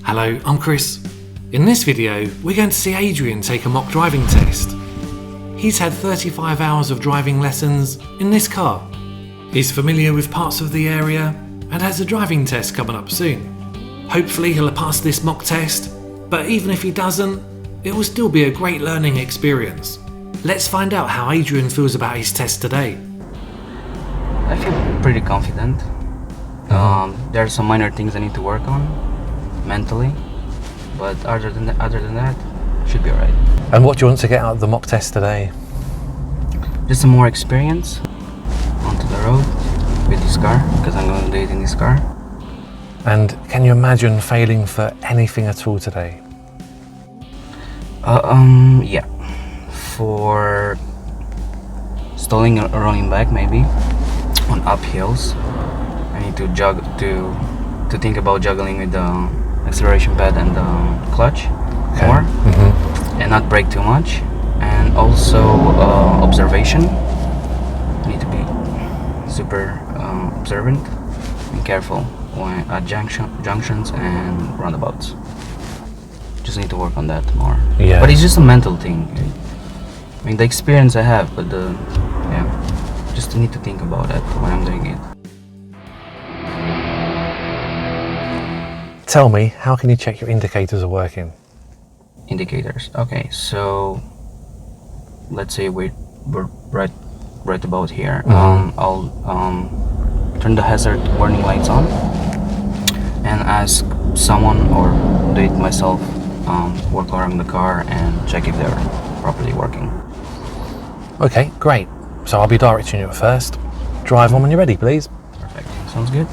Hello, I'm Chris. In this video, we're going to see Adrian take a mock driving test. He's had 35 hours of driving lessons in this car. He's familiar with parts of the area and has a driving test coming up soon. Hopefully he'll pass this mock test, but even if he doesn't, it will still be a great learning experience. Let's find out how Adrian feels about his test today. I feel pretty confident. There are some minor things I need to work on mentally, but other than that, should be alright. And what do you want to get out of the mock test today? Just some more experience onto the road with this car, because I'm going to do it in this car. And can you imagine failing for anything at all today? Yeah. For stalling or rolling back, maybe on uphills, I need to think about juggling with the acceleration pad and the clutch more, and not brake too much. And also observation. I need to be super observant and careful when at junctions and roundabouts. Just need to work on that more. Yeah. But it's just a mental thing. I mean, the experience I have, but just need to think about that when I'm doing it. Tell me, how can you check your indicators are working? Indicators. Okay, so let's say we're right about here. I'll turn the hazard warning lights on and ask someone or do it myself, walk around the car and check if they're properly working. Okay, great. So I'll be directing you at first. Drive on when you're ready, please. Perfect. Sounds good.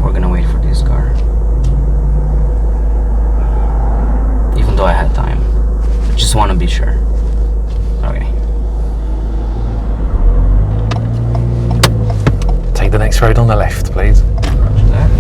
We're gonna wait for this car. Even though I had time. I just want to be sure. Okay. Take the next road on the left, please. Roger that.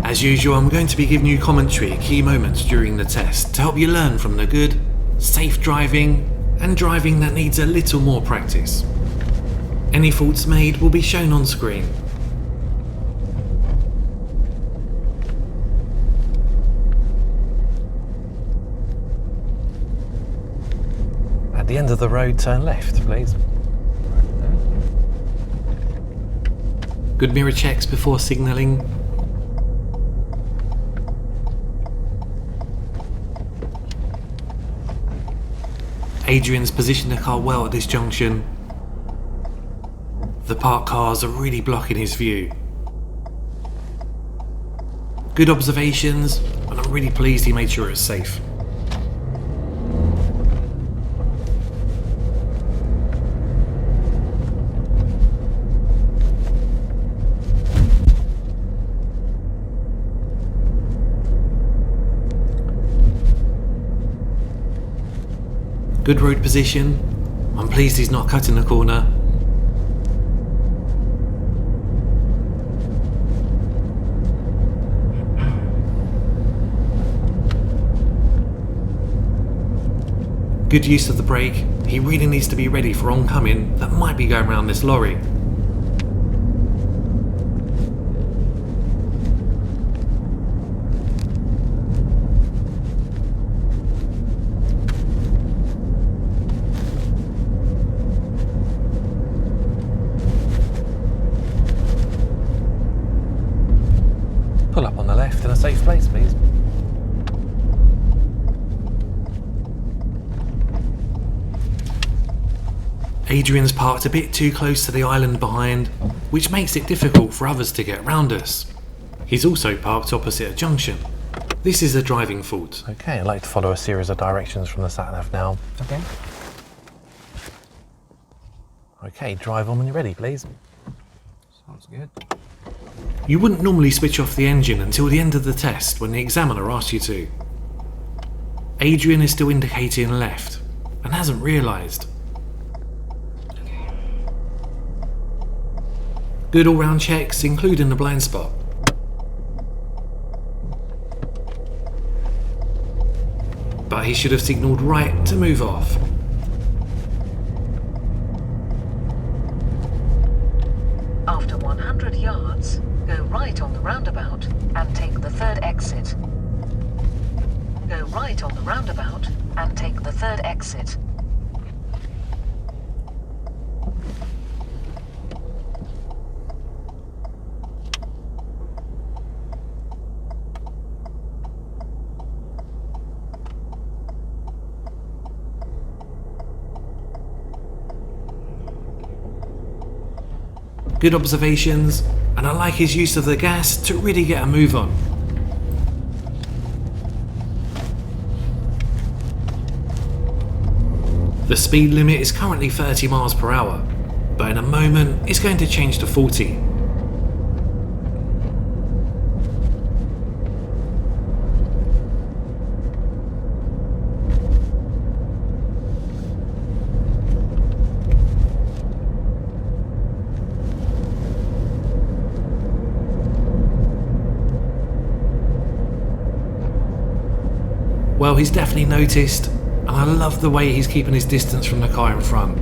As usual, I'm going to be giving you commentary at key moments during the test to help you learn from the good, safe driving, and driving that needs a little more practice. Any faults made will be shown on screen. At the end of the road, turn left, please. Good mirror checks before signalling. Adrian's positioned the car well at this junction. The parked cars are really blocking his view. Good observations, and I'm really pleased he made sure it's safe. Good road position. I'm pleased he's not cutting the corner. Good use of the brake. He really needs to be ready for oncoming that might be going around this lorry. Pull up on the left in a safe place, please. Adrian's parked a bit too close to the island behind, which makes it difficult for others to get around us. He's also parked opposite a junction. This is a driving fault. Okay, I'd like to follow a series of directions from the sat-nav now. Okay. Okay, drive on when you're ready, please. Sounds good. You wouldn't normally switch off the engine until the end of the test when the examiner asks you to. Adrian is still indicating left and hasn't realised. Good all-round checks, including the blind spot. But he should have signalled right to move off. After 100 yards, go right on the roundabout and take the third exit. Go right on the roundabout and take the third exit. Good observations, and I like his use of the gas to really get a move on. The speed limit is currently 30 miles per hour, but in a moment it's going to change to 40. Well, he's definitely noticed, and I love the way he's keeping his distance from the car in front.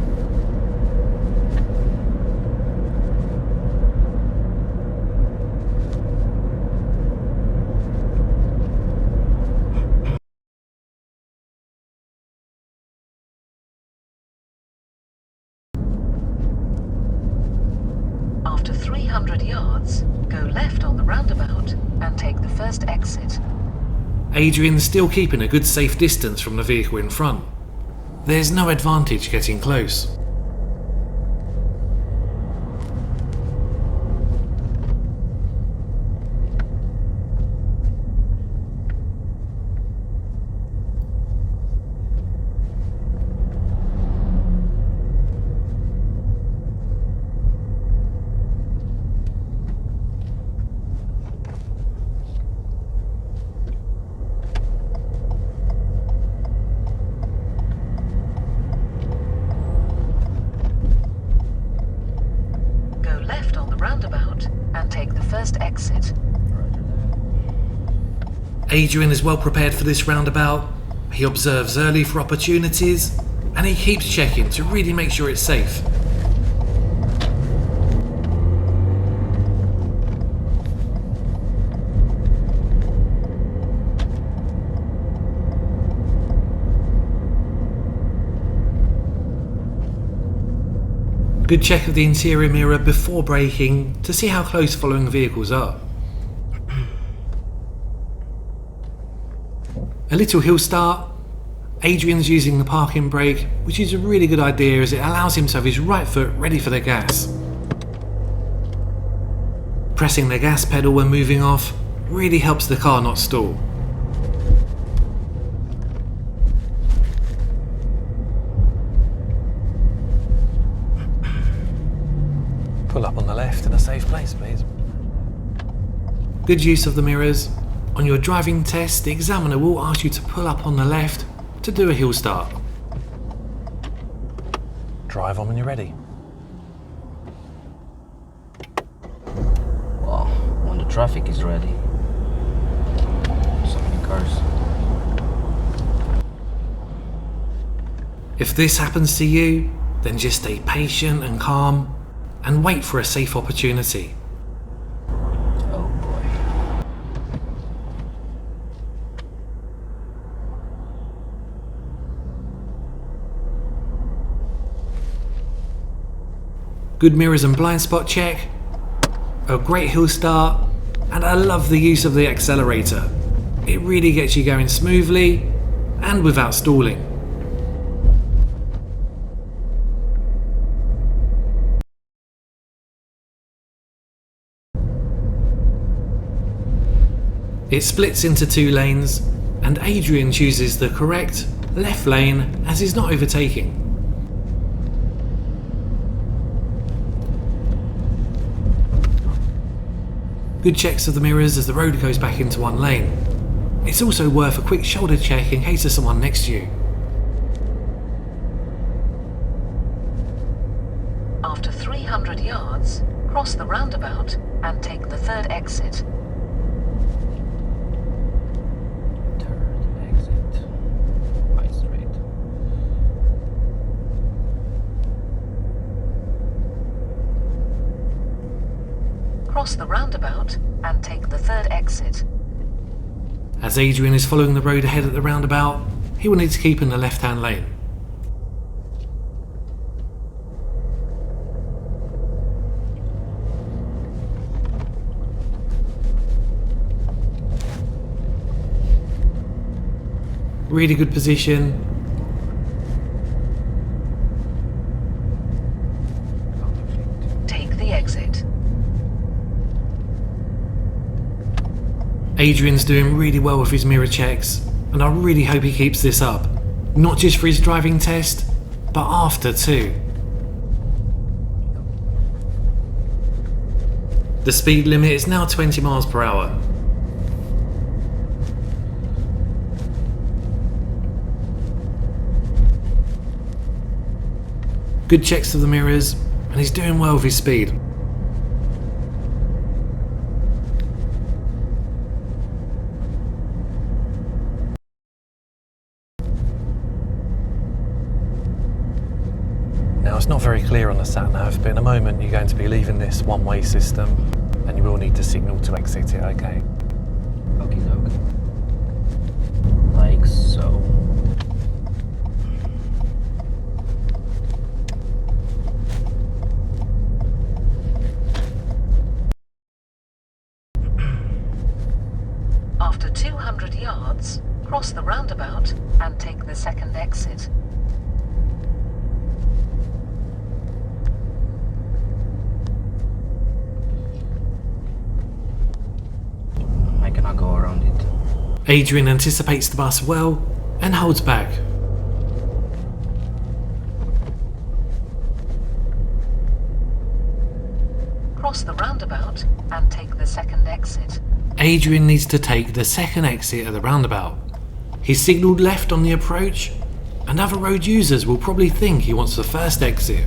After 300 yards, go left on the roundabout and take the first exit. Adrian's still keeping a good safe distance from the vehicle in front. There's no advantage getting close. Roundabout and take the first exit. Adrian is well prepared for this roundabout. He observes early for opportunities, and he keeps checking to really make sure it's safe. Good check of the interior mirror before braking to see how close following vehicles are. A little hill start. Adrian's using the parking brake, which is a really good idea as it allows him to have his right foot ready for the gas. Pressing the gas pedal when moving off really helps the car not stall. Pull up on the left in a safe place, please. Good use of the mirrors. On your driving test, the examiner will ask you to pull up on the left to do a hill start. Drive on when you're ready. Well, when the traffic is ready. So many cars. If this happens to you, then just stay patient and calm and wait for a safe opportunity. Oh boy. Good mirrors and blind spot check, a great hill start, and I love the use of the accelerator. It really gets you going smoothly and without stalling. It splits into two lanes, and Adrian chooses the correct left lane as he's not overtaking. Good checks of the mirrors as the road goes back into one lane. It's also worth a quick shoulder check in case there's someone next to you. After 300 yards, Cross the roundabout and take the third exit. Third exit. Right straight. Cross the roundabout and take the third exit. As Adrian is following the road ahead at the roundabout, he will need to keep in the left-hand lane. Really good position. Take the exit. Adrian's doing really well with his mirror checks, and I really hope he keeps this up. Not just for his driving test, but after too. The speed limit is now 20 miles per hour. Good checks of the mirrors, and he's doing well with his speed. Now it's not very clear on the sat-nav, but in a moment you're going to be leaving this one-way system and you will need to signal to exit it, okay? Okay, doke. Like so. After 200 yards, cross the roundabout and take the second exit. I cannot go around it. Adrian anticipates the bus well and holds back. Cross the roundabout and take the second exit. Adrian needs to take the second exit at the roundabout. He's signalled left on the approach, and other road users will probably think he wants the first exit.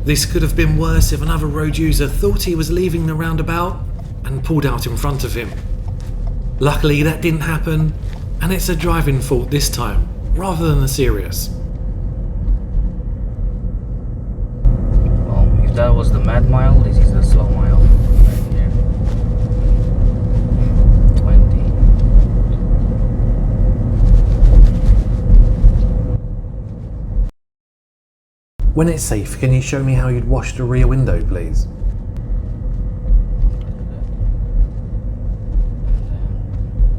This could have been worse if another road user thought he was leaving the roundabout and pulled out in front of him. Luckily that didn't happen, and it's a driving fault this time, rather than a serious. Well, if that was the mad mile, this is the slow mile. Right here. 20. When it's safe, can you show me how you'd wash the rear window, please?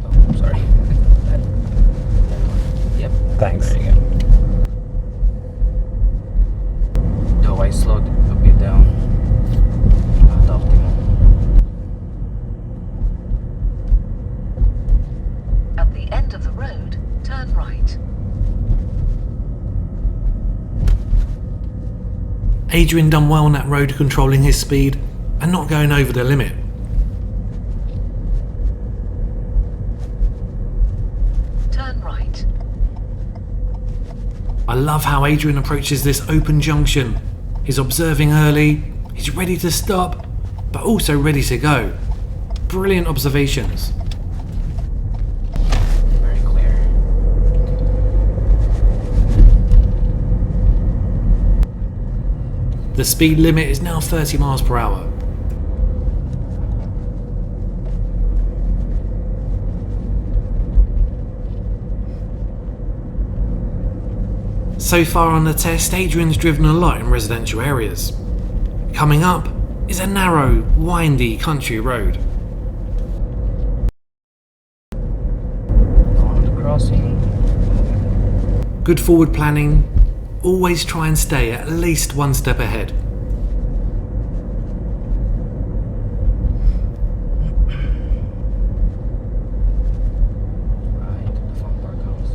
Oh, sorry. Yep. Thanks. There you go. Though I slowed a bit down. Not optimal. At the end of the road, turn right. Adrian done well on that road, controlling his speed and not going over the limit. Turn right. I love how Adrian approaches this open junction. He's observing early, he's ready to stop, but also ready to go. Brilliant observations. Very clear. The speed limit is now 30 miles per hour. So far on the test, Adrian's driven a lot in residential areas. Coming up is a narrow, windy country road. On the crossing. Good forward planning, always try and stay at least one step ahead. Right, the fun part comes.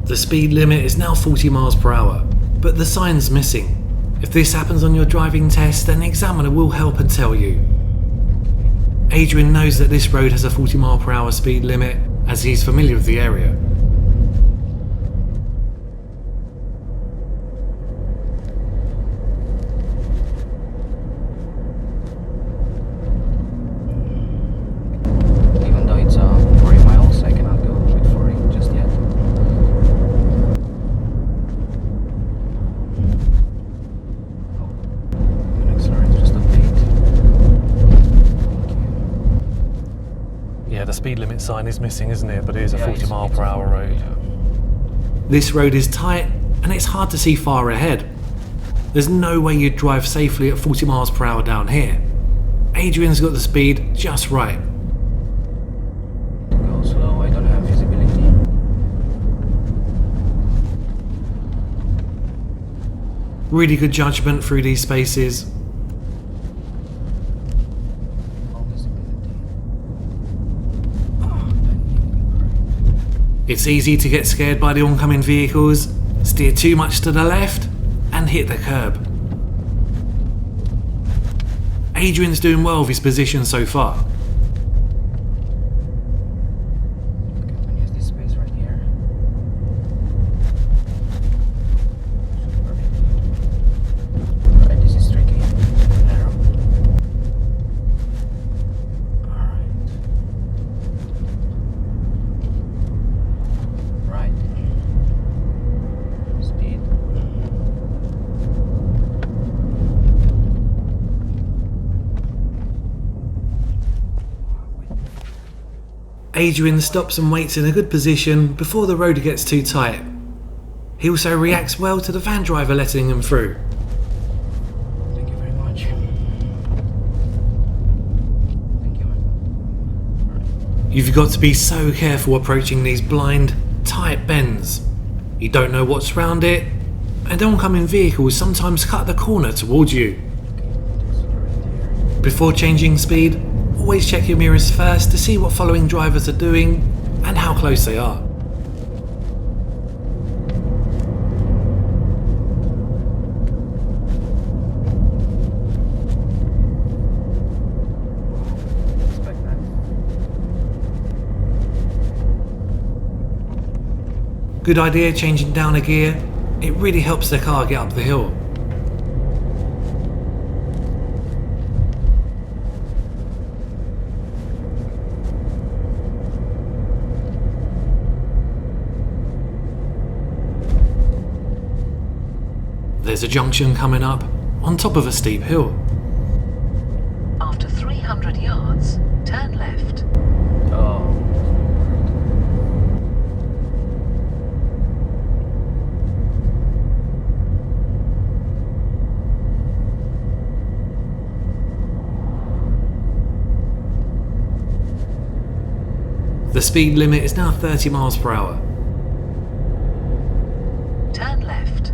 The speed limit is now 40 miles per hour, but the sign's missing. If this happens on your driving test, then the examiner will help and tell you. Adrian knows that this road has a 40 mile per hour speed limit as he's familiar with the area. Even though it's 40 miles, I cannot go with 40 just yet. Oh, an accelerator just update. Yeah, the speed limit sign is missing, isn't it? But it is a Yeah, 40 it's- mile it's per a hour 40, road. yeah. This road is tight and it's hard to see far ahead. There's no way you'd drive safely at 40 miles per hour down here. Adrian's got the speed just right. To go slow, I don't have visibility. Really good judgment through these spaces. No visibility. Oh, that It's easy to get scared by the oncoming vehicles, steer too much to the left, and hit the curb. Adrian's doing well with his position so far. Okay, I'm gonna use this space right here. Alright, this is tricky. Narrow. Alright. Right. Speed. Adrian stops and waits in a good position before the road gets too tight. He also reacts well to the van driver letting him through. Thank you very much. Thank you, man. You've got to be so careful approaching these blind, tight bends. You don't know what's round it, and oncoming vehicles sometimes cut the corner towards you. Before changing speed, always check your mirrors first to see what following drivers are doing and how close they are. Expect that. Good idea changing down a gear. It really helps the car get up the hill. There's a junction coming up on top of a steep hill. After 300 yards, turn left. Oh. The speed limit is now 30 miles per hour. Turn left.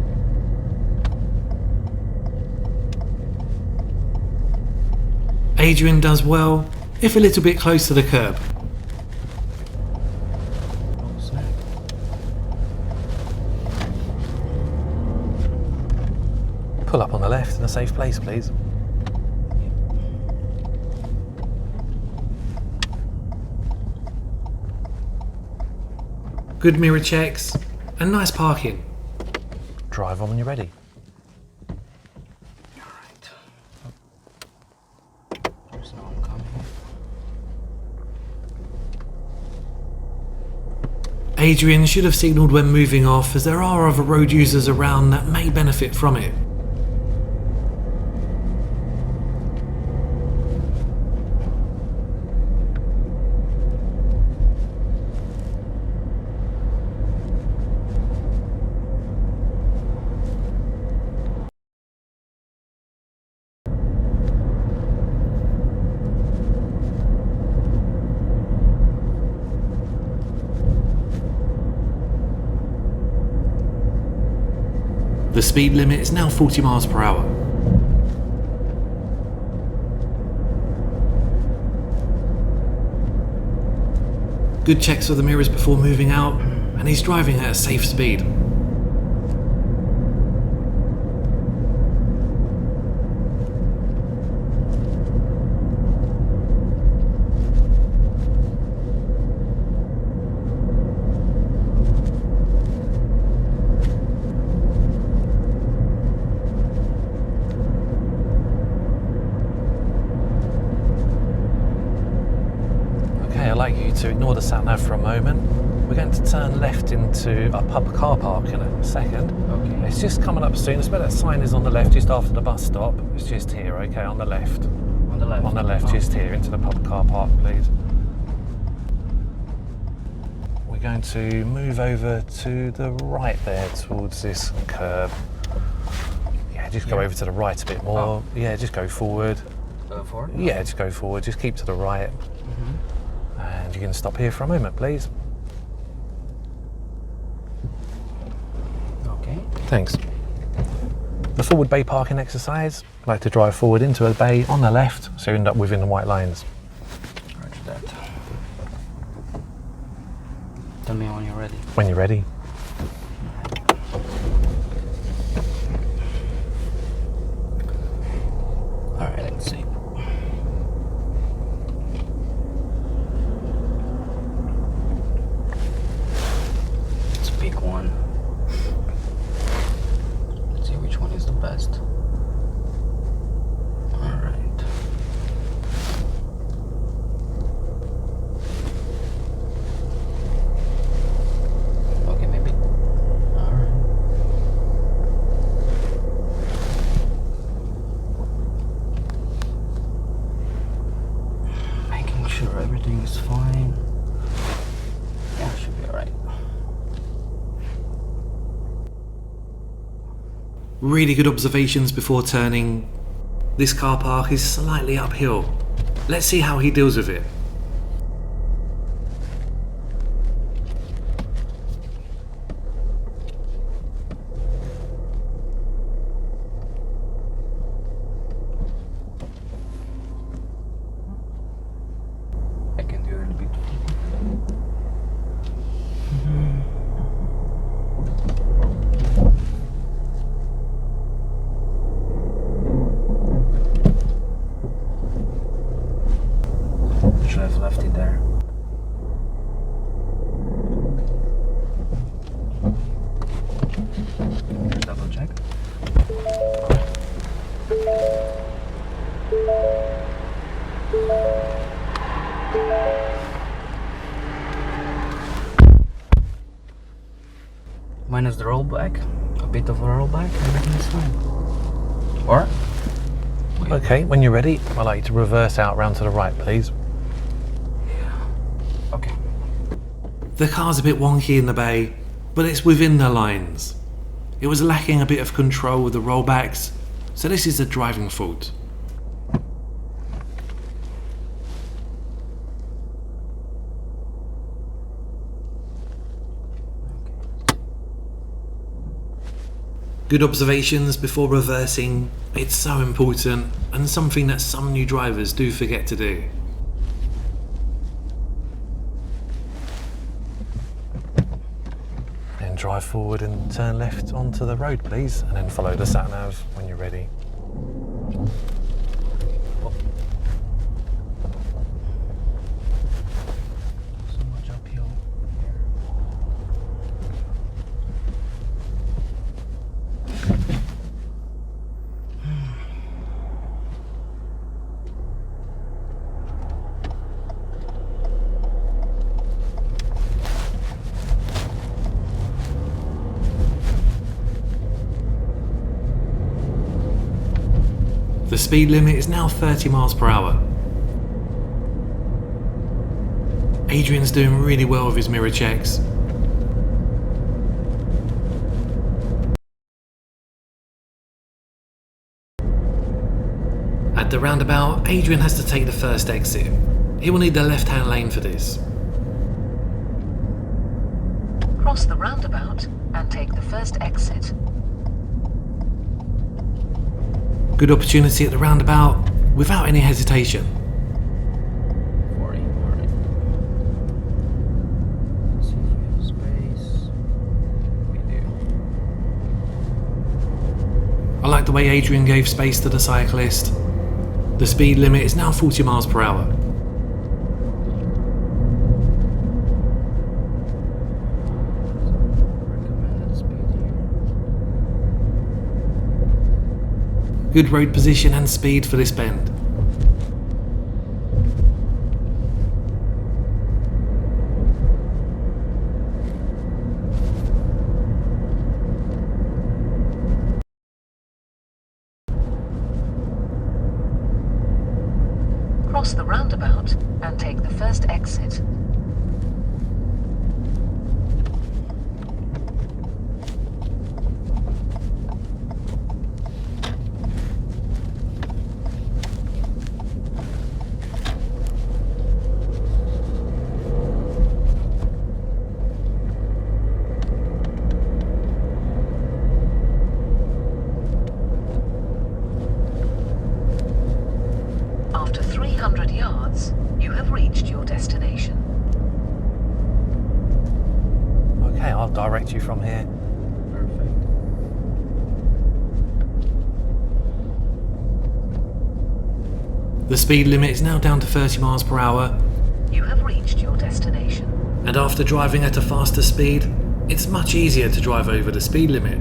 Adrian does well, if a little bit close to the curb. Oh, snap. Pull up on the left in a safe place, please. Good mirror checks and nice parking. Drive on when you're ready. Alright. There's no one coming. Adrian should have signalled when moving off, as there are other road users around that may benefit from it. The speed limit is now 40 miles per hour. Good checks of the mirrors before moving out, and he's driving at a safe speed. to ignore the sat-nav for a moment. We're going to turn left into a pub car park in a second. Okay. It's just coming up soon. I suppose that sign is on the left, just after the bus stop. It's just here, okay, on the left. On the left? On the left, Oh. just here, into the pub car park, please. We're going to move over to the right there towards this curb. Yeah, just go over to the right a bit more. Oh. Yeah, just go forward. Forward? Yeah, just go forward. Just keep to the right. And you can stop here for a moment, please. Okay. Thanks. The forward bay parking exercise. I like to drive forward into a bay on the left, so you end up within the white lines. Roger that. Tell me when you're ready. When you're ready. Alright, let's see. Let's pick one. Let's see which one is the best. Alright. Okay, maybe. Alright. Making sure everything is fine. Yeah, should be alright. Really good observations before turning. This car park is slightly uphill. Let's see how he deals with it. I can do a little bit. Should have left it there. Double check. Minus the rollback, a bit of a rollback, everything is fine. Or? Okay, when you're ready, I'd like you to reverse out round to the right, please. Okay. The car's a bit wonky in the bay, but it's within the lines. It was lacking a bit of control with the rollbacks, so this is a driving fault. Good observations before reversing. It's so important and something that some new drivers do forget to do. Then drive forward and turn left onto the road, please, and then follow the sat-nav when you're ready. So much uphill here. The speed limit is now 30 miles per hour. Adrian's doing really well with his mirror checks. At the roundabout, Adrian has to take the first exit. He will need the left-hand lane for this. Cross the roundabout and take the first exit. Good opportunity at the roundabout without any hesitation. 40, alright. Let's see if we have space. We do. I like the way Adrian gave space to the cyclist. The speed limit is now 40 miles per hour. Recommended speed here. Good road position and speed for this bend. take the first exit. After 300 yards, you have reached your destination. Okay, I'll direct you from here. Perfect. The speed limit is now down to 30 miles per hour, You have reached your destination. and after driving at a faster speed, it's much easier to drive over the speed limit.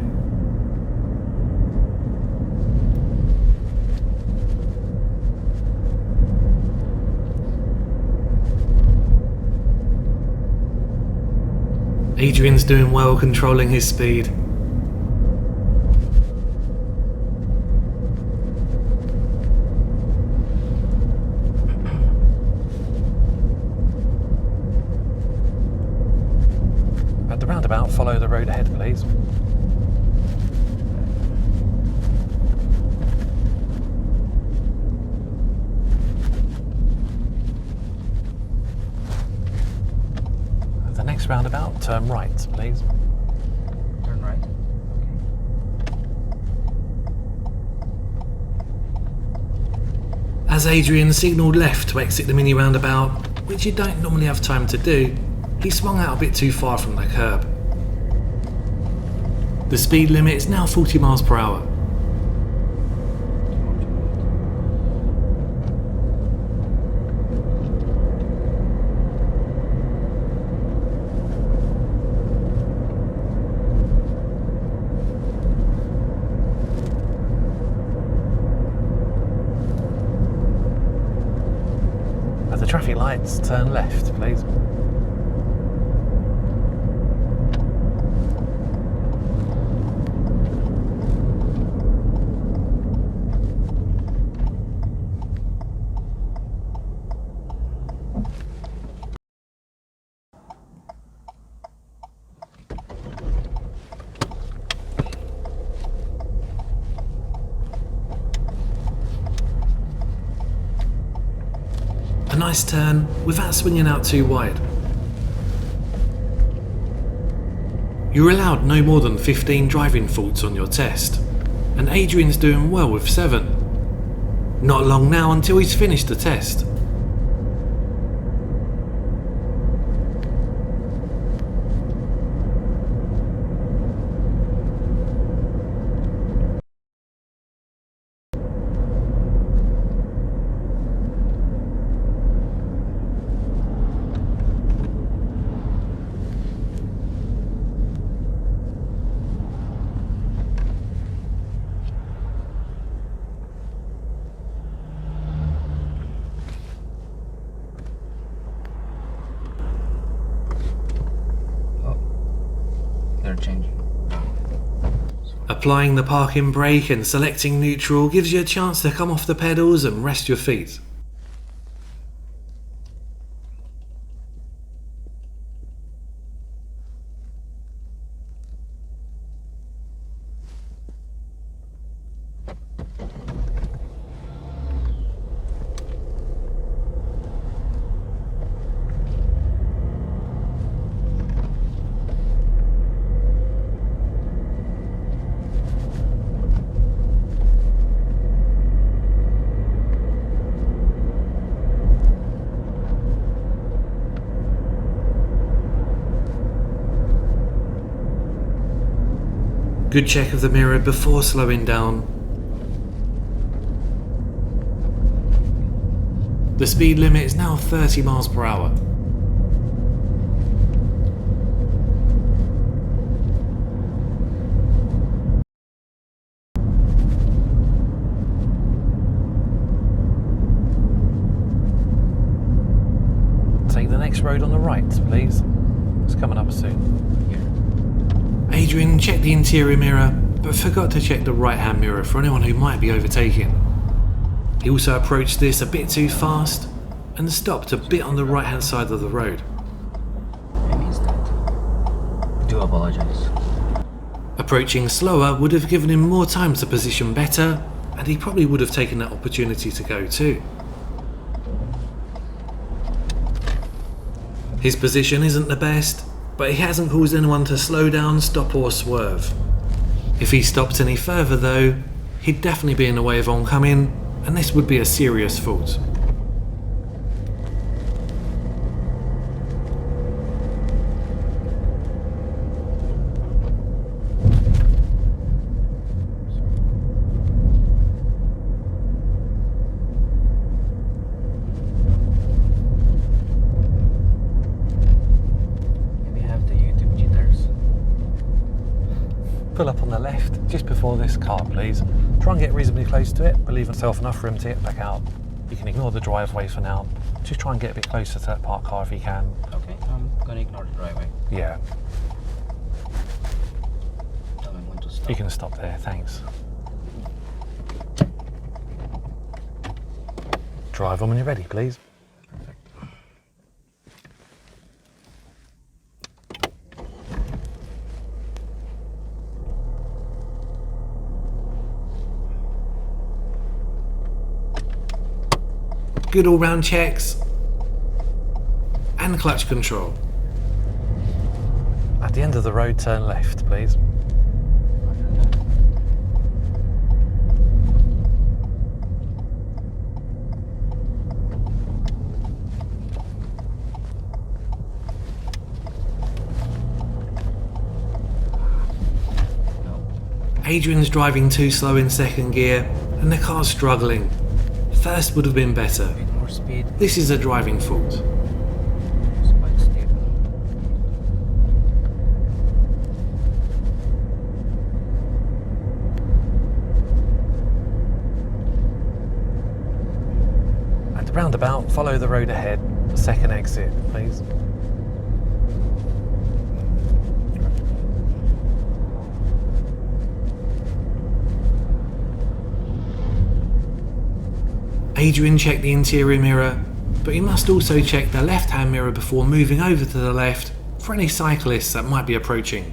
Adrian's doing well controlling his speed. At the roundabout, follow the road ahead, please. At the next roundabout, turn right, please. Turn right. As Adrian signalled left to exit the mini roundabout, which you don't normally have time to do, he swung out a bit too far from the curb. The speed limit is now 40 miles per hour. At the traffic lights, turn left, please. A nice turn without swinging out too wide. You're allowed no more than 15 driving faults on your test, and Adrian's doing well with 7. Not long now until he's finished the test. They're changing. Applying the parking brake and selecting neutral gives you a chance to come off the pedals and rest your feet. Good check of the mirror before slowing down. The speed limit is now 30 miles per hour. Take the next road on the right, please. It's coming up soon. Adrian checked the interior mirror, but forgot to check the right-hand mirror for anyone who might be overtaking. He also approached this a bit too fast, and stopped a bit on the right hand side of the road. I missed that. I do apologize. Approaching slower would have given him more time to position better, and he probably would have taken that opportunity to go too. His position isn't the best, but he hasn't caused anyone to slow down, stop or swerve. If he stopped any further though, he'd definitely be in the way of oncoming, and this would be a serious fault. Pull up on the left, just before this car, please. Try and get reasonably close to it, but leave yourself enough room to get back out. You can ignore the driveway for now. Just try and get a bit closer to that parked car if you can. Okay, I'm gonna ignore the driveway. Yeah, Tell me when to stop. you can stop there, thanks. Drive on when you're ready, please. Good all-round checks and clutch control. At the end of the road, turn left, please. Adrian's driving too slow in second gear, and the car's struggling. First would have been better. A bit more speed. This is a driving fault. It's quite steep. At the roundabout, follow the road ahead. Second exit, please. Adrian checked the interior mirror, but he must also check the left-hand mirror before moving over to the left for any cyclists that might be approaching.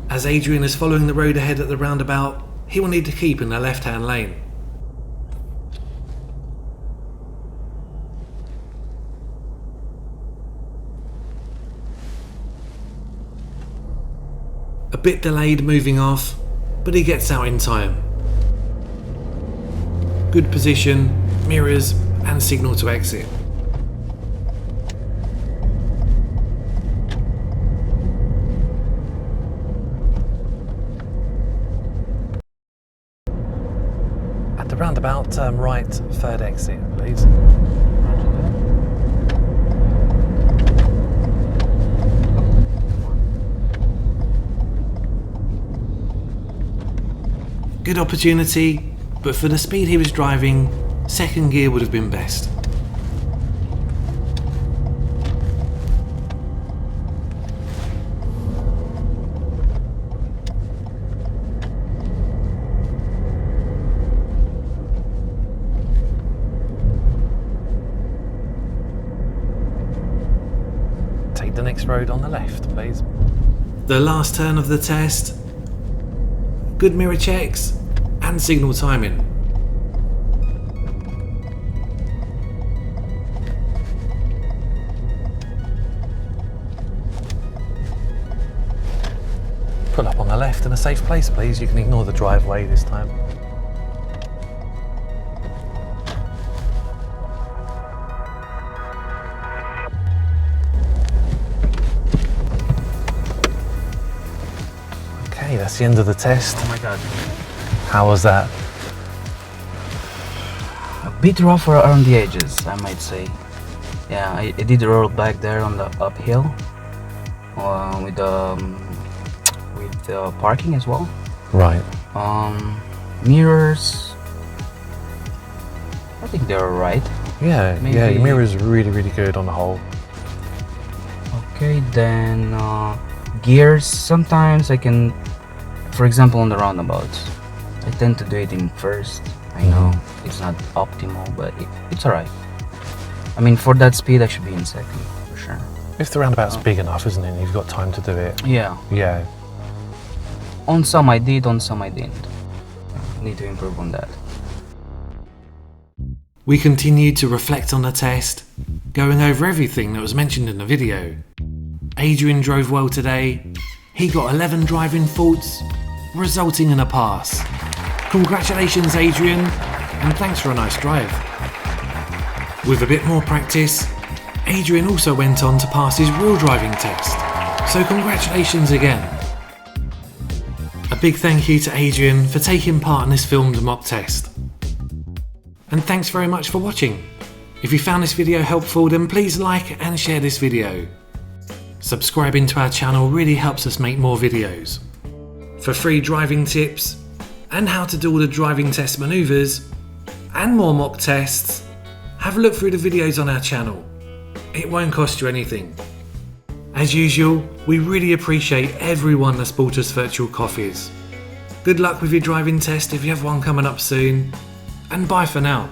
As Adrian is following the road ahead at the roundabout, he will need to keep in the left-hand lane. A bit delayed moving off, but he gets out in time. Good position, mirrors, and signal to exit. At the roundabout, turn right, third exit, please. Good opportunity, but for the speed he was driving, second gear would have been best. Take the next road on the left, please. The last turn of the test. Good mirror checks and signal timing. Pull up on the left in a safe place, please. You can ignore the driveway this time. Okay, that's the end of the test. Oh my god. How was that? A bit rough around the edges, I might say. Yeah, I did roll back there on the uphill with the parking as well. Right. Mirrors, I think they're alright. Yeah, Maybe- yeah, your mirror's really, really good on the whole. Okay, then gears. Sometimes I can, for example, on the roundabouts, I tend to do it in first. I know it's not optimal, but it's alright. I mean, for that speed, I should be in second for sure. If the roundabout's big enough, isn't it? And you've got time to do it. Yeah. Yeah. On some I did, on some I didn't. Need to improve on that. We continued to reflect on the test, going over everything that was mentioned in the video. Adrian drove well today. He got 11 driving faults, resulting in a pass. Congratulations, Adrian, and thanks for a nice drive. With a bit more practice, Adrian also went on to pass his real driving test, so congratulations again. A big thank you to Adrian for taking part in this filmed mock test. And thanks very much for watching. If you found this video helpful, then please like and share this video. Subscribing to our channel really helps us make more videos. For free driving tips, and how to do all the driving test manoeuvres, and more mock tests, have a look through the videos on our channel. It won't cost you anything. As usual, we really appreciate everyone that's bought us virtual coffees. Good luck with your driving test if you have one coming up soon, and bye for now.